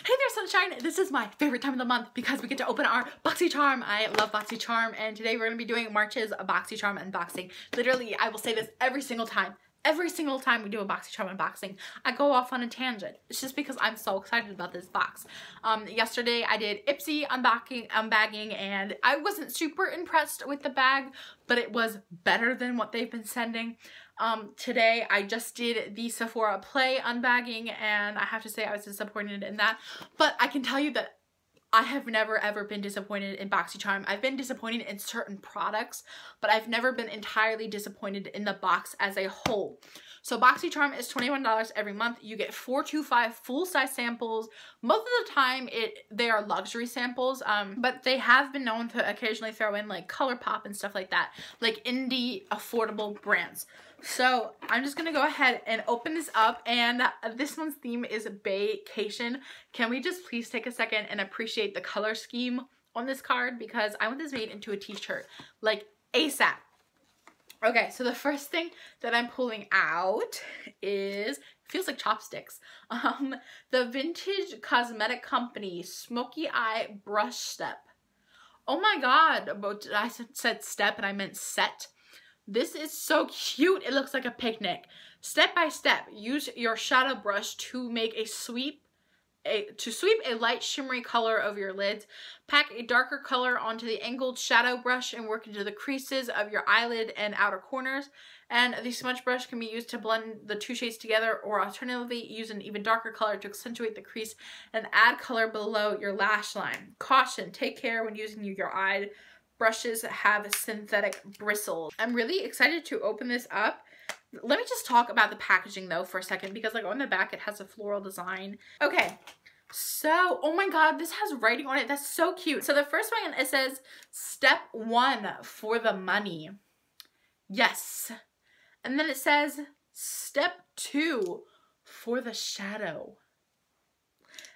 Hey there, sunshine! This is my favorite time of the month because we get to open our Boxycharm. I love Boxycharm, and today we're going to be doing March's Boxycharm unboxing. Literally, I will say this every single time. Every single time we do a Boxycharm unboxing, I go off on a tangent. It's just because I'm so excited about this box. Yesterday I did Ipsy unbagging, and I wasn't super impressed with the bag, but it was better than what they've been sending. Today I just did the Sephora Play unbagging, and I have to say I was disappointed in that. But I can tell you that I have never ever been disappointed in Boxycharm. I've been disappointed in certain products, but I've never been entirely disappointed in the box as a whole. So Boxycharm is $21 every month. You get 4 to 5 full-size samples. Most of the time they are luxury samples, but they have been known to occasionally throw in like ColourPop and stuff like that, like indie affordable brands. So I'm just gonna go ahead and open this up, and this one's theme is vacation. Can we just please take a second and appreciate the color scheme on this card, because I want this made into a t-shirt like ASAP. Okay, so the first thing that I'm pulling out is, feels like chopsticks, the Vintage Cosmetic Company Smoky Eye Brush Step. Oh my god, I said step and I meant set. This is so cute. It looks like a picnic. Step by step, use your shadow brush to make a sweep a light shimmery color over your lids. Pack a darker color onto the angled shadow brush and work into the creases of your eyelid and outer corners. And the smudge brush can be used to blend the two shades together, or alternatively use an even darker color to accentuate the crease and add color below your lash line. Caution, take care when using your eye brushes have synthetic bristles. I'm really excited to open this up. Let me just talk about the packaging though for a second, because like on the back it has a floral design. Okay, so oh my god, this has writing on it. That's so cute. So the first one, it says step 1 for the money. Yes. And then it says step 2 for the shadow.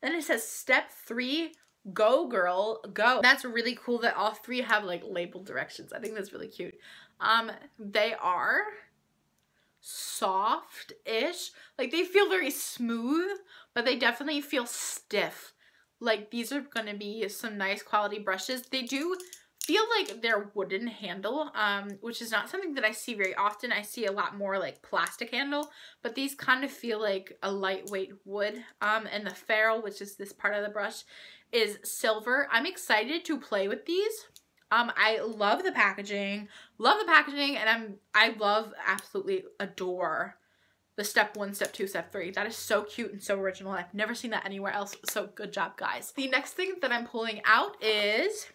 Then it says step 3, go girl, go. That's really cool that all three have like labeled directions. I think that's really cute. They are soft-ish. Like they feel very smooth, but they definitely feel stiff. Like these are gonna be some nice quality brushes. They do feel like they're wooden handle, which is not something that I see very often. I see a lot more like plastic handle, but these kind of feel like a lightweight wood. And the ferrule, which is this part of the brush, is silver. I'm excited to play with these. I love the packaging, and I absolutely adore the step 1, step 2, step 3. That is so cute and so original. I've never seen that anywhere else, so good job, guys. The next thing that I'm pulling out is,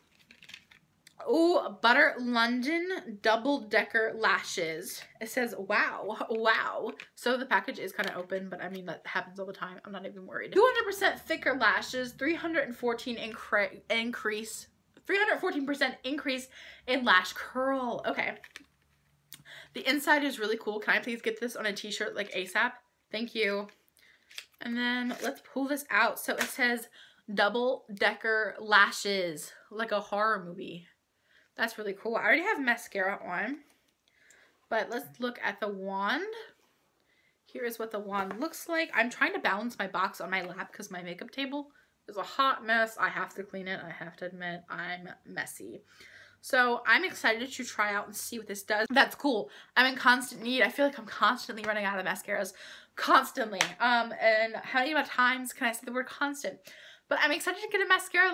oh, Butter London Double Decker Lashes. It says, wow, wow. So the package is kind of open, but I mean, that happens all the time. I'm not even worried. 200% thicker lashes, 314% increase in lash curl. Okay. The inside is really cool. Can I please get this on a t-shirt like ASAP? Thank you. And then let's pull this out. So it says Double Decker Lashes, like a horror movie. That's really cool. I already have mascara on, but let's look at the wand. Here is what the wand looks like. I'm trying to balance my box on my lap because my makeup table is a hot mess. I have to clean it. I have to admit I'm messy. So I'm excited to try out and see what this does. That's cool. I'm in constant need. I feel like I'm constantly running out of mascaras. Constantly. And how many times can I say the word constant? But I'm excited to get a mascara.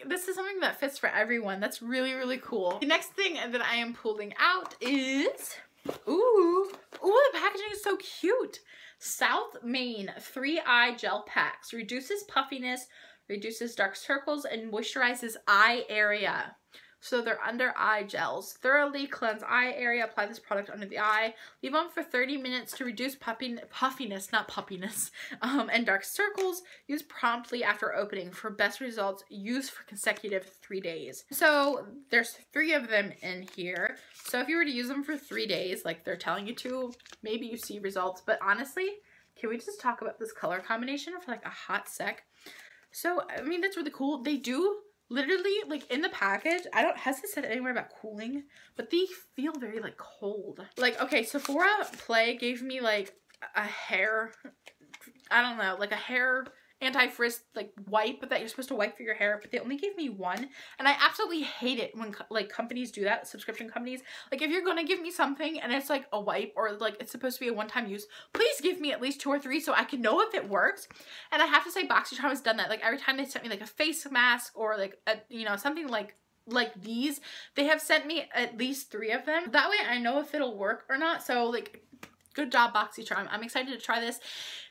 This is something that fits for everyone. That's really, really cool. The next thing that I am pulling out is, ooh, the packaging is so cute. South Main 3-Eye Gel Packs. Reduces puffiness, reduces dark circles, and moisturizes eye area. So they're under eye gels. Thoroughly cleanse eye area. Apply this product under the eye. Leave on for 30 minutes to reduce puffiness, not puppiness, and dark circles. Use promptly after opening. For best results, use for consecutive 3 days. So there's 3 of them in here. So if you were to use them for 3 days, like they're telling you to, maybe you see results. But honestly, can we just talk about this color combination for like a hot sec? So, I mean, that's really cool. They do literally, like in the package, has it said anywhere about cooling? But they feel very like cold. Like, okay, Sephora Play gave me like a hair, I don't know, like a hair anti-frizz like wipe that you're supposed to wipe for your hair, but they only gave me one, and I absolutely hate it when like companies do that, subscription companies. Like if you're gonna give me something and it's like a wipe or like it's supposed to be a one-time use, please give me at least 2 or 3 so I can know if it works. And I have to say Boxycharm has done that. Like every time they sent me like a face mask or like a, you know, something like these, they have sent me at least 3 of them. That way I know if it'll work or not. So like, good job Boxycharm. I'm excited to try this.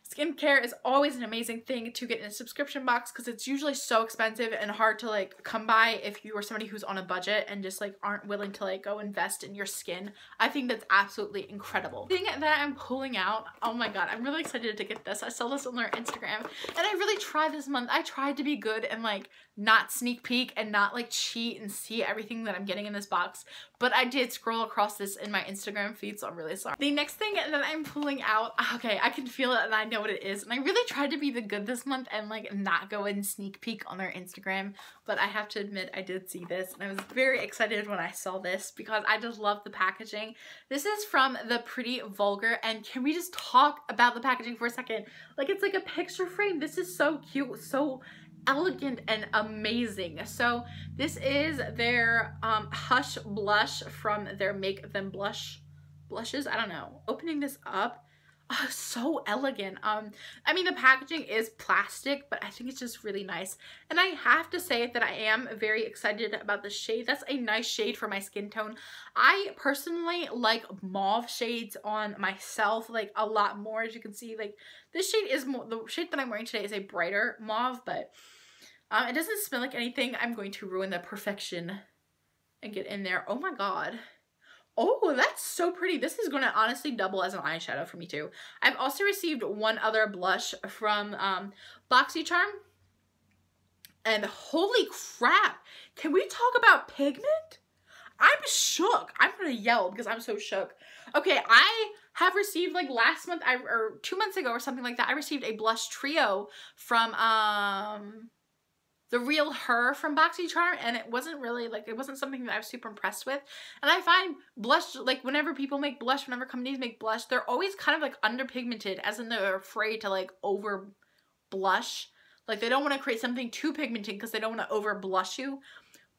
Skincare is always an amazing thing to get in a subscription box because it's usually so expensive and hard to like come by if you are somebody who's on a budget and just like aren't willing to like go invest in your skin. I think that's absolutely incredible. The thing that I'm pulling out, oh my god, I'm really excited to get this. I saw this on their Instagram and I really tried this month. I tried to be good and like not sneak peek and not like cheat and see everything that I'm getting in this box, but I did scroll across this in my Instagram feed, so I'm really sorry. The next thing that I'm pulling out, okay, I can feel it and I know what it is, and I really tried to be the good this month and like not go and sneak peek on their Instagram, but I have to admit I did see this and I was very excited when I saw this because I just love the packaging. This is from the Pretty Vulgar, and can we just talk about the packaging for a second? Like it's like a picture frame. This is so cute, so elegant and amazing. So this is their Hush blush from their Make Them blushes. I don't know. Opening this up, oh, so elegant. I mean, the packaging is plastic, but I think it's just really nice. And I have to say that I am very excited about the shade. That's a nice shade for my skin tone. I personally like mauve shades on myself like a lot more. As you can see, like this shade is more, the shade that I'm wearing today is a brighter mauve, but it doesn't smell like anything. I'm going to ruin the perfection and get in there. Oh my god. Oh, that's so pretty. This is going to honestly double as an eyeshadow for me too. I've also received one other blush from Boxycharm. And holy crap. Can we talk about pigment? I'm shook. I'm going to yell because I'm so shook. Okay, I have received like last month or 2 months ago or something like that, I received a blush trio from The Real Her from Boxycharm, and it wasn't really like, it wasn't something that I was super impressed with. And I find blush, like whenever people make blush, whenever companies make blush, they're always kind of like underpigmented, as in they're afraid to like over blush. Like they don't want to create something too pigmented because they don't want to over blush you.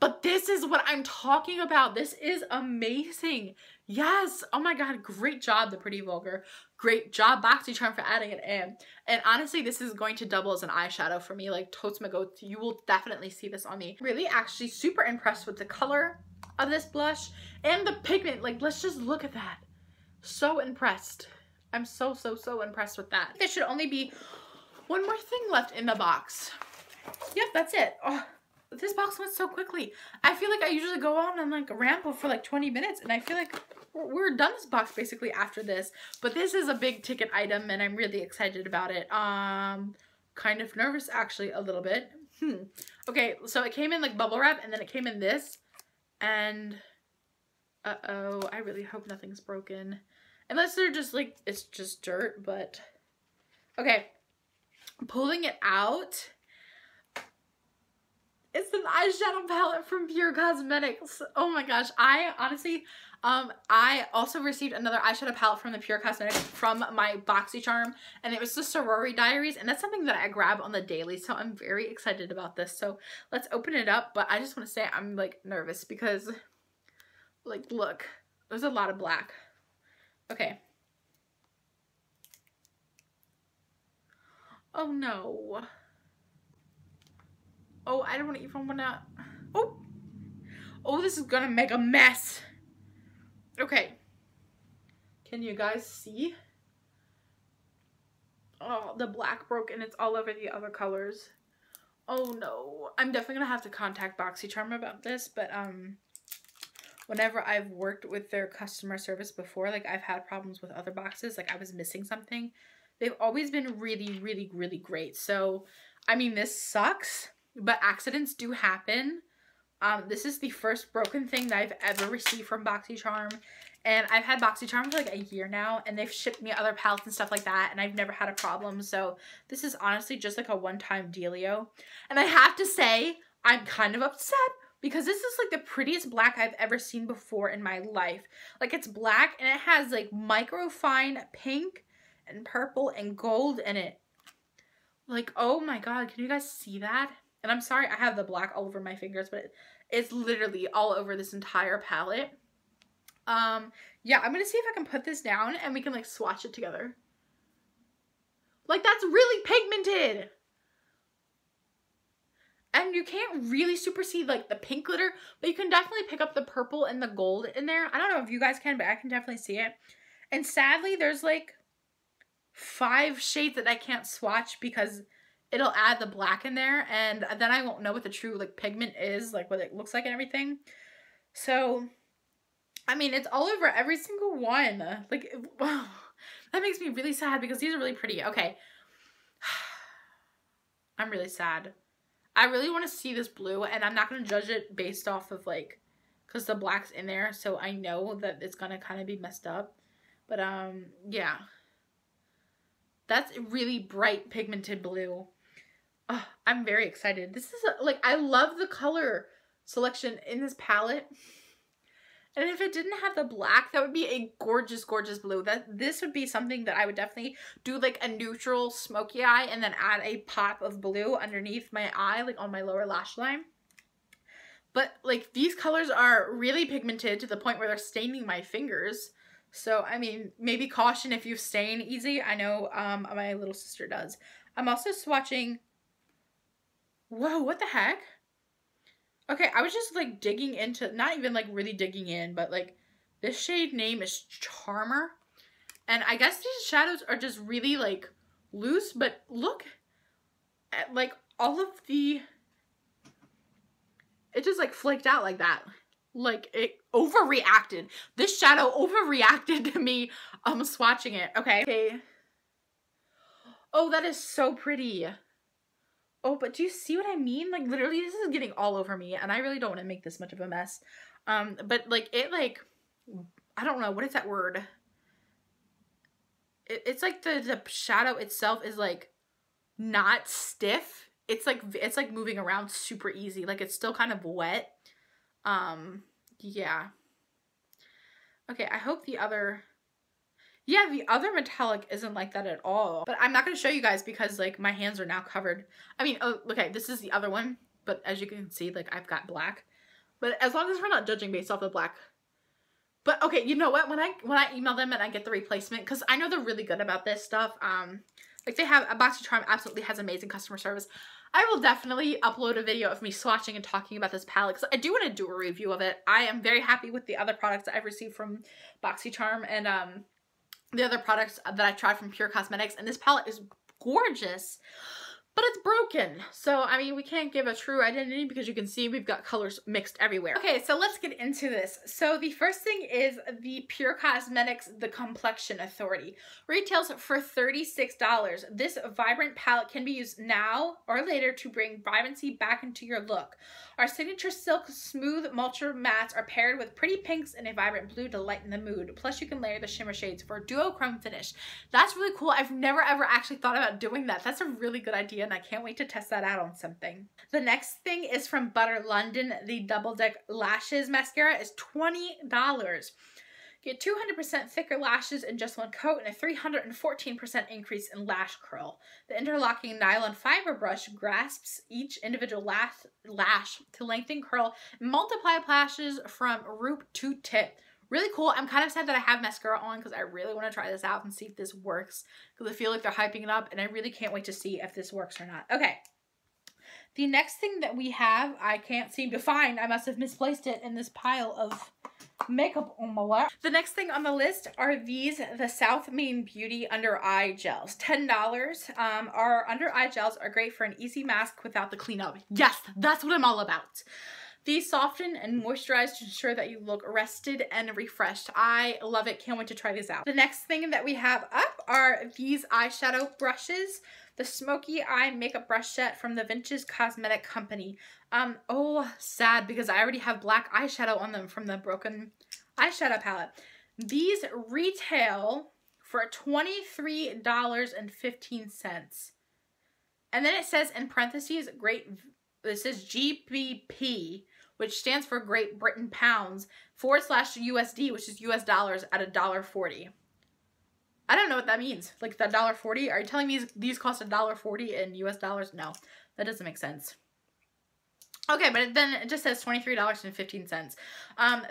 But this is what I'm talking about. This is amazing. Yes. Oh my god. Great job, The Pretty Vulgar. Great job, Boxycharm, for adding it in. And honestly, this is going to double as an eyeshadow for me. Like, totes my go. You will definitely see this on me. Really, actually super impressed with the color of this blush and the pigment. Like, let's just look at that. So impressed. I'm so impressed with that. There should only be one more thing left in the box. Yep, that's it. Oh. This box went so quickly. I feel like I usually go on and like ramble for like 20 minutes, and I feel like we're done this box basically after this. But this is a big ticket item and I'm really excited about it. Kind of nervous actually a little bit. Okay, so it came in like bubble wrap and then it came in this, and uh-oh, I really hope nothing's broken. Unless they're just like, it's just dirt, but okay. Pulling it out. It's an eyeshadow palette from Pure Cosmetics. Oh my gosh. I honestly, I also received another eyeshadow palette from the Pure Cosmetics from my Boxycharm, and it was the Sorority Diaries, and that's something that I grab on the daily, so I'm very excited about this. So let's open it up, but I just want to say I'm like nervous because like, look, there's a lot of black. Okay. Oh no. Oh, I don't even want to. Oh, this is gonna make a mess. Okay. Can you guys see? Oh, the black broke and it's all over the other colors. Oh no. I'm definitely gonna have to contact Boxycharm about this, but whenever I've worked with their customer service before, like I've had problems with other boxes, like I was missing something. They've always been really great. So, I mean, this sucks. But accidents do happen. This is the first broken thing that I've ever received from Boxycharm. And I've had Boxycharm for like a year now. And they've shipped me other palettes and stuff like that. And I've never had a problem. So this is honestly just like a one-time dealio. And I have to say, I'm kind of upset. Because this is like the prettiest black I've ever seen before in my life. Like it's black and it has like micro fine pink and purple and gold in it. Like, oh my god, can you guys see that? And I'm sorry I have the black all over my fingers, but it's literally all over this entire palette. Yeah, I'm gonna see if I can put this down and we can like swatch it together. Like, that's really pigmented. And you can't really super see like the pink glitter, but you can definitely pick up the purple and the gold in there. I don't know if you guys can, but I can definitely see it. And sadly, there's like 5 shades that I can't swatch because it'll add the black in there, and then I won't know what the true like pigment is, like what it looks like and everything. So, I mean, it's all over every single one. Like, wow, that makes me really sad because these are really pretty. Okay. I'm really sad. I really want to see this blue, and I'm not going to judge it based off of like, because the black's in there, so I know that it's going to kind of be messed up. But, yeah. That's really bright pigmented blue. Oh, I'm very excited. This is, like, I love the color selection in this palette. And if it didn't have the black, that would be a gorgeous, gorgeous blue. This would be something that I would definitely do like a neutral smoky eye and then add a pop of blue underneath my eye, like on my lower lash line. But like these colors are really pigmented to the point where they're staining my fingers. So, I mean, maybe caution if you stain easy. I know my little sister does. I'm also swatching. Whoa, what the heck? Okay, I was just like digging into, not even like really digging in, but like this shade name is Charmer. And I guess these shadows are just really like loose, but look at like all of the, it just like flaked out like that. Like it overreacted. This shadow overreacted to me swatching it. Okay. Oh, that is so pretty. Oh, but do you see what I mean? Like, literally, this is getting all over me, and I really don't want to make this much of a mess. But, like, it, like, I don't know. What is that word? It's like the shadow itself is, like, not stiff. It's like moving around super easy. Like, it's still kind of wet. Yeah. Okay, I hope the other... Yeah, the other metallic isn't like that at all. But I'm not going to show you guys because, like, my hands are now covered. I mean, oh, okay, this is the other one. But as you can see, like, I've got black. But as long as we're not judging based off the black. But, okay, you know what? When I email them and I get the replacement, because I know they're really good about this stuff. Like, they have, Boxycharm absolutely has amazing customer service. I will definitely upload a video of me swatching and talking about this palette because I do want to do a review of it. I am very happy with the other products that I've received from Boxycharm and, the other products that I tried from Pure Cosmetics, and this palette is gorgeous, but it's broken. So, I mean, we can't give a true identity because you can see we've got colors mixed everywhere. Okay, so let's get into this. So the first thing is the Pure Cosmetics The Complexion Authority. Retails for $36. This vibrant palette can be used now or later to bring vibrancy back into your look. Our signature silk smooth mulcher mattes are paired with pretty pinks and a vibrant blue to lighten the mood. Plus, you can layer the shimmer shades for a duochrome finish. That's really cool. I've never ever actually thought about doing that. That's a really good idea, and I can't wait to test that out on something. The next thing is from Butter London. The Double Deck Lashes Mascara is $20. Get 200% thicker lashes in just one coat and a 314% increase in lash curl. The interlocking nylon fiber brush grasps each individual lash to lengthen, curl, and multiply lashes from root to tip. Really cool. I'm kind of sad that I have mascara on because I really want to try this out and see if this works because I feel like they're hyping it up and I really can't wait to see if this works or not. Okay. The next thing that we have, I can't seem to find. I must have misplaced it in this pile of makeup on my lap. The next thing on the list are these, the South Main Beauty Under Eye Gels. $10. Our under eye gels are great for an easy mask without the cleanup. Yes, that's what I'm all about. These soften and moisturize to ensure that you look rested and refreshed. I love it. Can't wait to try these out. The next thing that we have up are these eyeshadow brushes. The Smoky Eye Makeup Brush Set from the Vintage Cosmetic Company. Oh, sad because I already have black eyeshadow on them from the Broken Eyeshadow Palette. These retail for $23.15. And then it says in parentheses, this is GBP, which stands for Great Britain Pounds, / USD, which is US dollars at $1.40. I don't know what that means. Like the $1.40? Are you telling me these cost $1.40 in US dollars? No, that doesn't make sense. Okay, but then it just says $23.15.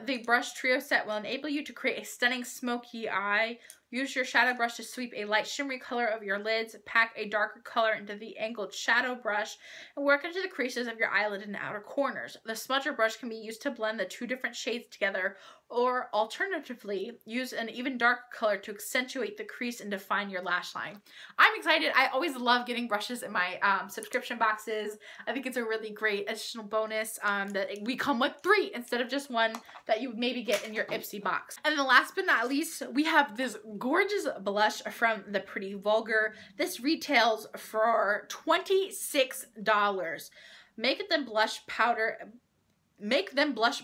The brush trio set will enable you to create a stunning smoky eye. Use your shadow brush to sweep a light shimmery color of your lids. Pack a darker color into the angled shadow brush and work into the creases of your eyelid and outer corners. The smudger brush can be used to blend the two different shades together, or alternatively, use an even darker color to accentuate the crease and define your lash line. I'm excited. I always love getting brushes in my subscription boxes. I think it's a really great additional bonus that we come with 3 instead of just 1 that you maybe get in your Ipsy box. And then last but not least, we have this gorgeous blush from the Pretty Vulgar. This retails for $26. Make them blush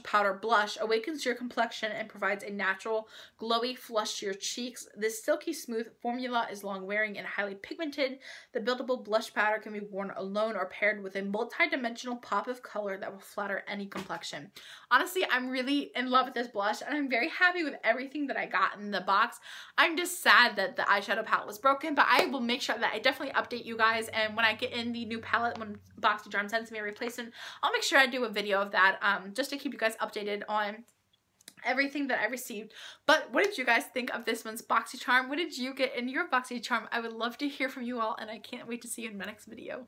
powder blush, awakens your complexion and provides a natural glowy flush to your cheeks. This silky smooth formula is long wearing and highly pigmented. The buildable blush powder can be worn alone or paired with a multi-dimensional pop of color that will flatter any complexion. Honestly, I'm really in love with this blush and I'm very happy with everything that I got in the box. I'm just sad that the eyeshadow palette was broken, but I will make sure that I definitely update you guys, and when I get in the new palette, when Boxycharm sends me a replacement, I'll make sure I do a video of that just to keep you guys updated on everything that I received. But what did you guys think of this one's Boxycharm? What did you get in your Boxycharm? I would love to hear from you all, and I can't wait to see you in my next video.